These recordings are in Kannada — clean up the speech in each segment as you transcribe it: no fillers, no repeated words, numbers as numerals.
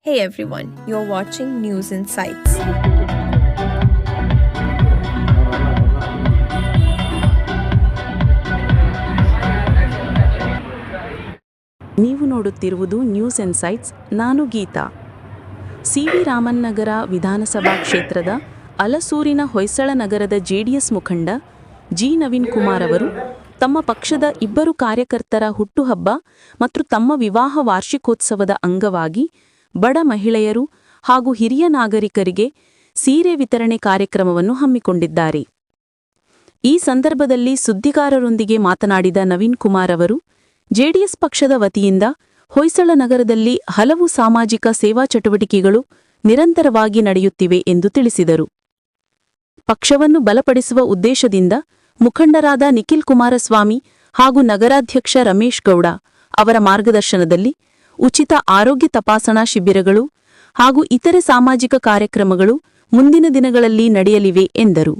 Hey everyone, you're watching News Insights. ನೀವು ನೋಡುತ್ತಿರುವುದು ನ್ಯೂಸ್ ಇನ್ಸೈಟ್ಸ್. ನಾನು ಗೀತಾ. ಸಿ.ವಿ. ರಾಮನ್ ನಗರ ವಿಧಾನಸಭಾ ಕ್ಷೇತ್ರದ ಅಲಸೂರಿನ ಹೊಯ್ಸಳ ನಗರದ ಜೆಡಿಎಸ್ ಮುಖಂಡ ಜಿ. ನವೀನ್ ಕುಮಾರ್ ಅವರು ತಮ್ಮ ಪಕ್ಷದ ಇಬ್ಬರು ಕಾರ್ಯಕರ್ತರ ಹುಟ್ಟುಹಬ್ಬ ಮತ್ತು ತಮ್ಮ ವಿವಾಹ ವಾರ್ಷಿಕೋತ್ಸವದ ಅಂಗವಾಗಿ ಬಡ ಮಹಿಳೆಯರು ಹಾಗೂ ಹಿರಿಯ ನಾಗರಿಕರಿಗೆ ಸೀರೆ ವಿತರಣೆ ಕಾರ್ಯಕ್ರಮವನ್ನು ಹಮ್ಮಿಕೊಂಡಿದ್ದಾರೆ. ಈ ಸಂದರ್ಭದಲ್ಲಿ ಸುದ್ದಿಗಾರರೊಂದಿಗೆ ಮಾತನಾಡಿದ ನವೀನ್ ಕುಮಾರ್ ಅವರು, ಜೆಡಿಎಸ್ ಪಕ್ಷದ ವತಿಯಿಂದ ಹೊಯ್ಸಳ ನಗರದಲ್ಲಿ ಹಲವು ಸಾಮಾಜಿಕ ಸೇವಾ ಚಟುವಟಿಕೆಗಳು ನಿರಂತರವಾಗಿ ನಡೆಯುತ್ತಿವೆ ಎಂದು ತಿಳಿಸಿದರು. ಪಕ್ಷವನ್ನು ಬಲಪಡಿಸುವ ಉದ್ದೇಶದಿಂದ ಮುಖಂಡರಾದ ನಿಖಿಲ್ ಕುಮಾರಸ್ವಾಮಿ ಹಾಗೂ ನಗರಾಧ್ಯಕ್ಷ ರಮೇಶ್ ಗೌಡ ಅವರ ಮಾರ್ಗದರ್ಶನದಲ್ಲಿ ಉಚಿತ ಆರೋಗ್ಯ ತಪಾಸಣಾ ಶಿಬಿರಗಳು ಹಾಗೂ ಇತರೆ ಸಾಮಾಜಿಕ ಕಾರ್ಯಕ್ರಮಗಳು ಮುಂದಿನ ದಿನಗಳಲ್ಲಿ ನಡೆಯಲಿವೆ ಎಂದರು.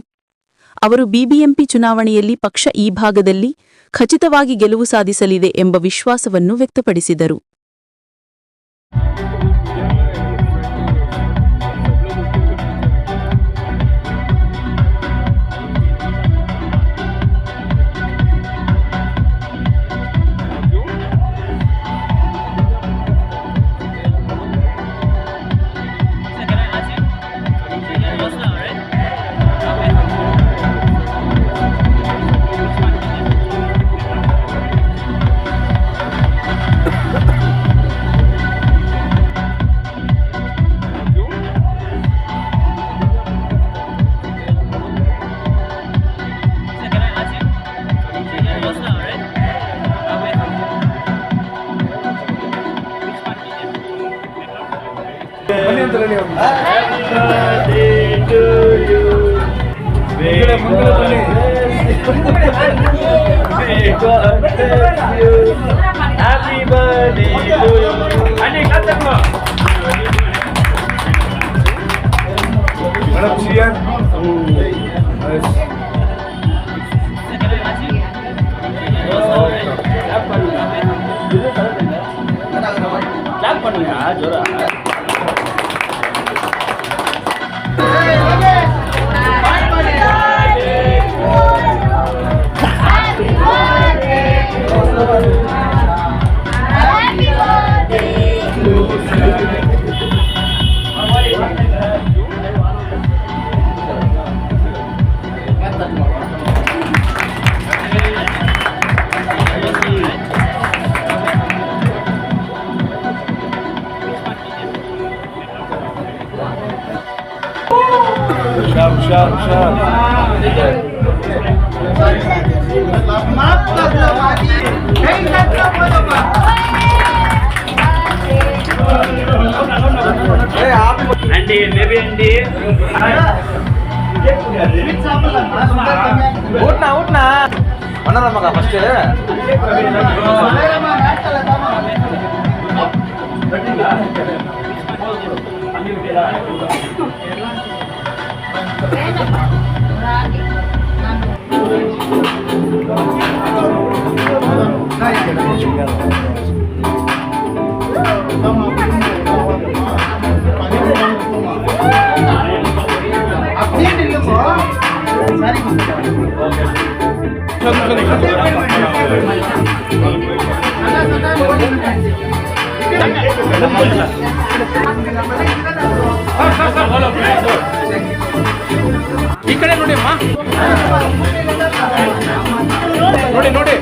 ಅವರು ಬಿಬಿಎಂಪಿ ಚುನಾವಣೆಯಲ್ಲಿ ಪಕ್ಷ ಈ ಭಾಗದಲ್ಲಿ ಖಚಿತವಾಗಿ ಗೆಲುವು ಸಾಧಿಸಲಿದೆ ಎಂಬ ವಿಶ್ವಾಸವನ್ನು ವ್ಯಕ್ತಪಡಿಸಿದರು. ಊಟ್ನಾ ಅಣ್ಣ ಮಗ ಫಸ್ಟ್ ಈ ಕಡೆ ನೋಡಿ ಅಮ್ಮ, ನೋಡಿ ನೋಡಿ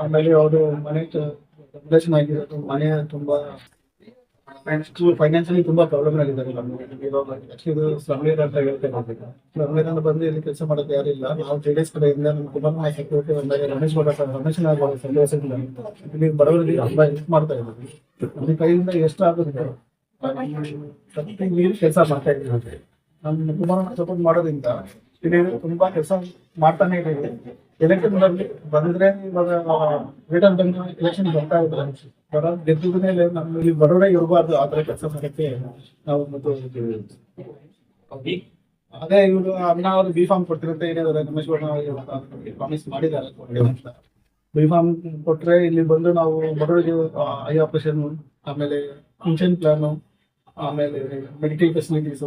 ಆಮೇಲೆ ಅವರು ಮನೆ ರಿಲೇಷನ್ ಆಗಿರೋದು, ಮನೆ ತುಂಬಾ ಫೈನಾನ್ಷಿಯಲಿ ತುಂಬಾ ಪ್ರಾಬ್ಲಮ್ ಆಗಿದ್ದಾರೆ ನಮಗೆ. ಇವಾಗ ಇದು ಸ್ಲಮ್ವೇರ್ ಅಂತ ಹೇಳ್ತೇವೆ. ಸ್ಲಮ್ವೇರ್ ಅಂತ ಬಂದು ಇಲ್ಲಿ ಕೆಲಸ ಮಾಡೋದು ಯಾರಿಲ್ಲ. ನಾವು JDS ಕಡೆಯಿಂದ ನಮ್ಮ ಕುಮಾರ ಸೆಕ್ಯೂರಿಟಿ ಬಂದಾಗ ರಮೇಶ್ ಇಲ್ಲಿ ಬಡವರಿಗೆ ತುಂಬಾ ಹೆಲ್ಪ್ ಮಾಡ್ತಾ ಇದ್ದೀವಿ. ನಮ್ಮ ಕೈಯಿಂದ ಎಷ್ಟು ಆಗುತ್ತೆ ಶಕ್ತಿ ಮೀರಿ ಕೆಲಸ ಮಾಡ್ತಾ ಇದ್ದೀವಿ. ನಮ್ಮ ಕುಮಾರ ಸಪೋರ್ಟ್ ಮಾಡೋದ್ರಿಂದ ಇಲ್ಲಿ ತುಂಬಾ ಕೆಲಸ ಮಾಡ್ತಾನೆ ಇದ್ದೀವಿ. ಎಲೆಕ್ಷನ್ ಬಂದ್ರೆ ಇವಾಗ ರಿಟರ್ನ್ ಬಂದು ಎಲೆಕ್ಷನ್ ಬರ್ತಾ ಇದ್ದಾರೆ. ಗೆದ್ದ ಮೇಲೆ ನಮ್ಮ ಇಲ್ಲಿ ಬಡವರೇ ಇರಬಾರ್ದು ಆ ತರ ಕೆಲಸ ಮಾಡಕ್ಕೆ ನಾವು ಅದೇ ಇವರು ಅಣ್ಣ ಅವರು B.Pharm ಕೊಡ್ತಿರಂತ ಏನಿದ್ದಾರೆ ರಮೇಶ್ ಪ್ರಾಮಿಸ್ ಮಾಡಿದ್ದಾರೆ. B.Pharm ಕೊಟ್ರೆ ಇಲ್ಲಿ ಬಂದು ನಾವು ಬಡವರಿಗೆ ಐ ಆಪರೇಷನ್, ಆಮೇಲೆ ಪೆನ್ಷನ್ ಪ್ಲಾನ್, ಆಮೇಲೆ ಮೆಡಿಕಲ್ ಫೆಸಿಲಿಟೀಸ್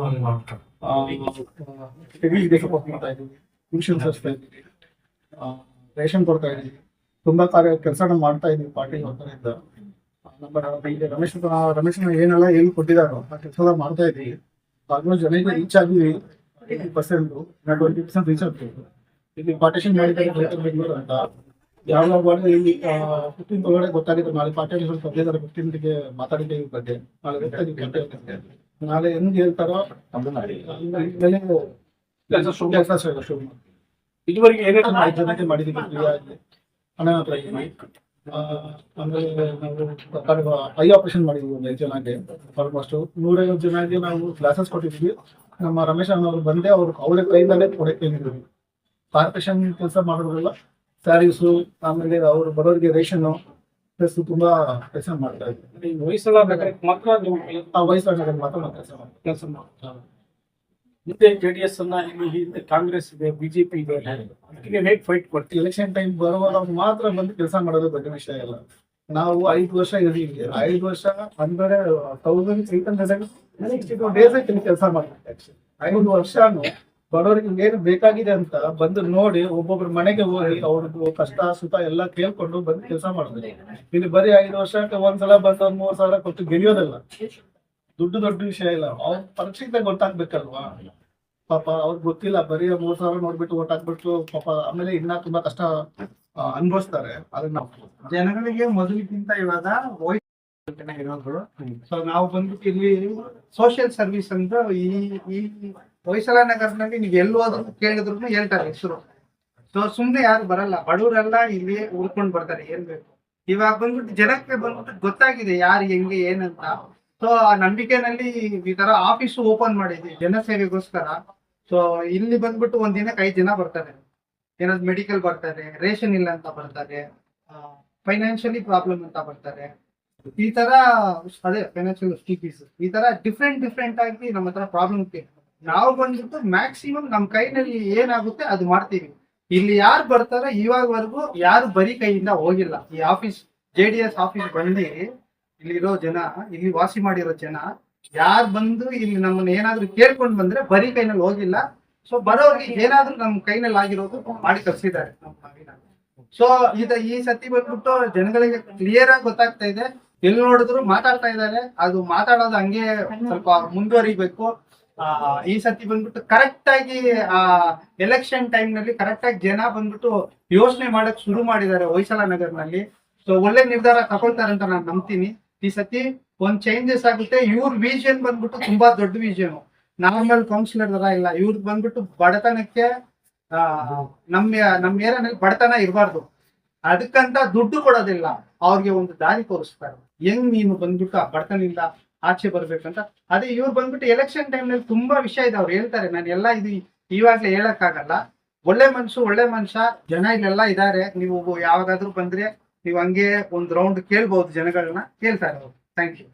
ಸಪೋರ್ಟ್ ಮಾಡ್ತಾ ಇದೀವಿ. ಇನ್ಶೂರೆನ್ಸ್ ಹಚ್ತಾ ಇದೀವಿ, ರೇಷನ್ ಕೊಡ್ತಾ ಇದೀವಿ. ತುಂಬಾ ಕೆಲಸ ಮಾಡ್ತಾ ಇದೀವಿ ಪಾರ್ಟಿ ಹೊರಗಡೆಯಿಂದ. ನಮ್ಮ ರಮೇಶ್ ಏನೆಲ್ಲ ಹೇಳಿ ಕೊಟ್ಟಿದ್ದಾರೋ ಆ ಕೆಲಸ ಮಾಡ್ತಾ ಇದೀವಿ. ಆಲ್ಮೋಸ್ಟ್ ಜನರಿಗೆ ರೀಚ್ ಆಗಿವಿ 80%, 20% ರೀಚ್ ಆಗ್ತೀವಿ. ಇಲ್ಲಿ ಪಾರ್ಟಿಷನ್ ಮಾಡಿದ್ದಾರೆ ಬೆಂಗಳೂರು ಅಂತ. ಯಾವಾಗ ಇಲ್ಲಿ 15 ಒಳಗಡೆ ಗೊತ್ತಾಗಿದೆ. ನಾಳೆ ಪಾರ್ಟಿಷನ್ ಬಂದಿದ್ದಾರೆ 15ಗೆ ಮಾತಾಡಿದ್ದೆ ಈ ಬಗ್ಗೆ. ನಾಳೆ ಗೊತ್ತಾಗಿದೆ. ನಾಳೆ ಹೆಂಗ್ ಹೇಳ್ತಾರೋ ಕೆಲಸ ಶುರು ಮಾಡಿ. ಇದುವರೆಗೆ ಏನೇನು 5 ಜನಕ್ಕೆ ಮಾಡಿದೀವಿ ಫ್ರೀಯಾಗಿ ಹಣ ಹತ್ರ ಇದ್ದೀವಿ. ಆಮೇಲೆ ನಾವು ಐ ಆಪರೇಷನ್ ಮಾಡಿದ್ವಿ 5 ಜನಕ್ಕೆ. ಆಲ್ಮೋಸ್ಟ್ 150 ಜನಕ್ಕೆ ನಾವು ಕ್ಲಾಸಸ್ ಕೊಟ್ಟಿದ್ವಿ. ನಮ್ಮ ರಮೇಶ್ ಅವರು ಬಂದೆ ಅವ್ರ ಕೈಯಿಂದಲೇ ಕೊಡಕ್ಕೆ ಕಾರ್ಪೊರೇಷನ್ ಕೆಲಸ ಮಾಡೋದ್ರಲ್ಲ ಸ್ಯಾರೀಸು, ಆಮೇಲೆ ಅವರು ಬರೋರಿಗೆ ರೇಷನ್ ಪ್ಲಸ್ ತುಂಬಾ ಕೆಲಸ ಮಾಡ್ತಾ ಇದ್ವಿ. ವಯಸ್ಸಲ್ಲ ಮಾತ್ರ ವಯಸ್ಸಾಗ ಮಾತ್ರ ಕೆಲಸ ಮಾಡ್ತಾರೆ. ಮುಂದೆ JDS ಅನ್ನ ಇಲ್ಲಿ ಕಾಂಗ್ರೆಸ್ ಇದೆ, ಬಿಜೆಪಿ ಇದೆ, ಹೇಗೆ ಫೈಟ್ ಕೊಡ್ತೀವಿ? ಎಲೆಕ್ಷನ್ ಟೈಮ್ ಬರುವಾಗ ಮಾತ್ರ ಬಂದು ಕೆಲಸ ಮಾಡೋದು ದೊಡ್ಡ ವಿಷಯ ಇಲ್ಲ. ನಾವು 5 ವರ್ಷ ಇದ್ದೀವಿ. 5 ವರ್ಷ ಅಂದ್ರೆ 1362 ಡೇಸ್ ಕೆಲಸ ಮಾಡ್ತೀವಿ. 5 ವರ್ಷನು ಬಡವರಿಗೆ ಏನು ಬೇಕಾಗಿದೆ ಅಂತ ಬಂದು ನೋಡಿ ಒಬ್ಬೊಬ್ರ ಮನೆಗೆ ಹೋಗಿ ಅವ್ರದ್ದು ಕಷ್ಟ ಸುಖ ಎಲ್ಲ ಕೇಳ್ಕೊಂಡು ಬಂದು ಕೆಲಸ ಮಾಡಿದ್ರೆ ಇಲ್ಲಿ ಬರೀ 5 ವರ್ಷಕ್ಕೆ ಒಂದ್ಸಲ ಬಂದು 3,000 ಕೊಟ್ಟು ಗೆಲ್ಲಿಯೋದಲ್ಲ. ದುಡ್ಡು ದೊಡ್ಡ ವಿಷಯ ಇಲ್ಲ. ಅವ್ರ ಪರೀಕ್ಷೆ ಗೊತ್ತಾಗ್ಬೇಕಲ್ವಾ. ಪಾಪ ಅವ್ರಿಗೆ ಗೊತ್ತಿಲ್ಲ. ಬರೀ 3,000 ನೋಡ್ಬಿಟ್ಟು ಓಟ್ ಹಾಕ್ಬಿಟ್ಟು ಪಾಪ ಆಮೇಲೆ ಇನ್ನ ತುಂಬಾ ಕಷ್ಟ ಅನುಭವಿಸ್ತಾರೆ. ಅದನ್ನ ಜನಗಳಿಗೆ ಮೊದಲಿಗಿಂತ ಇವಾಗ ಇರೋದು. ಸೊ ನಾವು ಬಂದ್ಬಿಟ್ಟು ಇಲ್ಲಿ ಸೋಷಿಯಲ್ ಸರ್ವಿಸ್ ಅಂತ ಈ ಹೊಯ್ಸಳ ನಗರದಲ್ಲಿ ನೀವು ಎಲ್ಲಿ ಹೋದ್ರು ಕೇಳಿದ್ರು ಹೇಳ್ತಾರೆ ಹೆಸರು. ಸೊ ಸುಮ್ನೆ ಯಾರು ಬರಲ್ಲ, ಬಡವರೆಲ್ಲ ಇಲ್ಲಿ ಉಳ್ಕೊಂಡ್ ಬರ್ತಾರೆ. ಏನ್ ಬೇಕು ಇವಾಗ ಬಂದ್ಬಿಟ್ಟು ಜನಕ್ಕೆ ಬಂದ್ಬಿಟ್ಟು ಗೊತ್ತಾಗಿದೆ ಯಾರು ಹೆಂಗೆ ಏನಂತ. ಸೊ ಆ ನಂಬಿಕೆನಲ್ಲಿ ಈ ತರ ಆಫೀಸು ಓಪನ್ ಮಾಡಿದ್ವಿ ಜನಸೇವೆಗೋಸ್ಕರ. ಸೊ ಇಲ್ಲಿ ಬಂದ್ಬಿಟ್ಟು ಒಂದ್ ದಿನಕ್ಕೆ 5 ಜನ ಬರ್ತಾರೆ. ಏನಾದ್ರು ಮೆಡಿಕಲ್ ಬರ್ತಾರೆ, ರೇಷನ್ ಇಲ್ಲ ಅಂತ ಬರ್ತಾರೆ, ಫೈನಾನ್ಷಿಯಲಿ ಪ್ರಾಬ್ಲಮ್ ಅಂತ ಬರ್ತಾರೆ. ಈ ತರ ಅದೇ ಫೈನಾನ್ಷಿಯಲ್ ಸ್ಟೀಪೀಸ್ ಈ ತರ ಡಿಫ್ರೆಂಟ್ ಆಗಿ ನಮ್ಮ ಹತ್ರ ಪ್ರಾಬ್ಲಮ್ ನಾವು ಬಂದ್ಬಿಟ್ಟು ಮ್ಯಾಕ್ಸಿಮಮ್ ನಮ್ಮ ಕೈನಲ್ಲಿ ಏನಾಗುತ್ತೆ ಅದು ಮಾಡ್ತೀವಿ. ಇಲ್ಲಿ ಯಾರು ಬರ್ತಾರೋ ಇವಾಗವರೆಗೂ ಯಾರು ಬರೀ ಕೈಯಿಂದ ಹೋಗಿಲ್ಲ. ಈ ಆಫೀಸ್ JDS ಆಫೀಸ್ ಬಂದು ಇಲ್ಲಿರೋ ಜನ, ಇಲ್ಲಿ ವಾಸಿ ಮಾಡಿರೋ ಜನ ಯಾರು ಬಂದು ಇಲ್ಲಿ ನಮ್ಮನ್ನ ಏನಾದ್ರು ಕೇಳ್ಕೊಂಡ್ ಬಂದ್ರೆ ಬರೀ ಕೈನಲ್ಲಿ ಹೋಗಿಲ್ಲ. ಸೊ ಬರೋರಿಗೆ ಏನಾದ್ರು ನಮ್ಮ ಕೈನಲ್ಲಿ ಆಗಿರೋದು ಮಾಡಿ ಕಳ್ಸಿದ್ದಾರೆ ನಮ್ಮ ನಾವಿನ. ಸೊ ಈ ಸತಿ ಬಂದ್ಬಿಟ್ಟು ಜನಗಳಿಗೆ ಕ್ಲಿಯರ್ ಆಗಿ ಗೊತ್ತಾಗ್ತಾ ಇದೆ. ಎಲ್ಲಿ ನೋಡಿದ್ರು ಮಾತಾಡ್ತಾ ಇದ್ದಾರೆ. ಅದು ಮಾತಾಡೋದು ಹಂಗೆ ಸ್ವಲ್ಪ ಮುಂದುವರಿಬೇಕು. ಈ ಸತಿ ಬಂದ್ಬಿಟ್ಟು ಕರೆಕ್ಟ್ ಆಗಿ ಎಲೆಕ್ಷನ್ ಟೈಮ್ ನಲ್ಲಿ ಕರೆಕ್ಟ್ ಆಗಿ ಜನ ಬಂದ್ಬಿಟ್ಟು ಯೋಚನೆ ಮಾಡಕ್ ಶುರು ಮಾಡಿದ್ದಾರೆ ಹೊಯ್ಸಳ ನಗರ್ನಲ್ಲಿ. ಸೊ ಒಳ್ಳೆ ನಿರ್ಧಾರ ತಗೊಳ್ತಾರೆ ಅಂತ ನಾನು ನಂಬ್ತೀನಿ. ಈ ಸತಿ ಒಂದ್ ಚೇಂಜಸ್ ಆಗುತ್ತೆ. ಇವ್ರ ವಿಷನ್ ಬಂದ್ಬಿಟ್ಟು ತುಂಬಾ ದೊಡ್ಡ ವಿಷನ್. ನಾರ್ಮಲ್ ಕೌನ್ಸಿಲರ್ ತರ ಇಲ್ಲ. ಇವ್ರದ್ದು ಬಂದ್ಬಿಟ್ಟು ಬಡತನಕ್ಕೆ ನಮ್ಮ ಏರಿಯಾನಲ್ಲಿ ಬಡತನ ಇರಬಾರ್ದು, ಅದಕ್ಕಂತ ದುಡ್ಡು ಕೊಡೋದಿಲ್ಲ, ಅವ್ರಿಗೆ ಒಂದು ದಾರಿ ತೋರಿಸ್ತಾರೆ. ಹೆಂಗ್ ನೀನು ಬಂದ್ಬಿಟ್ಟು ಆ ಬಡತನಿಂದ ಆಚೆ ಬರ್ಬೇಕಂತ. ಅದೇ ಇವ್ರು ಬಂದ್ಬಿಟ್ಟು ಎಲೆಕ್ಷನ್ ಟೈಮ್ ನಲ್ಲಿ ತುಂಬಾ ವಿಷಯ ಇದೆ. ಅವ್ರು ಹೇಳ್ತಾರೆ, ನಾನು ಎಲ್ಲ ಇದು ಇವಾಗ್ಲೇ ಹೇಳಕ್ಕಾಗಲ್ಲ. ಒಳ್ಳೆ ಮನುಷ್ಯ ಜನ ಇಲ್ಲೆಲ್ಲ ಇದಾರೆ. ನೀವು ಯಾವಾಗಾದ್ರೂ ಬಂದ್ರೆ ನೀವು ಹಂಗೆ ಒಂದ್ ರೌಂಡ್ ಕೇಳ್ಬಹುದು. ಜನಗಳನ್ನ ಕೇಳ್ತಾರೆ ಅವರು. Thank you.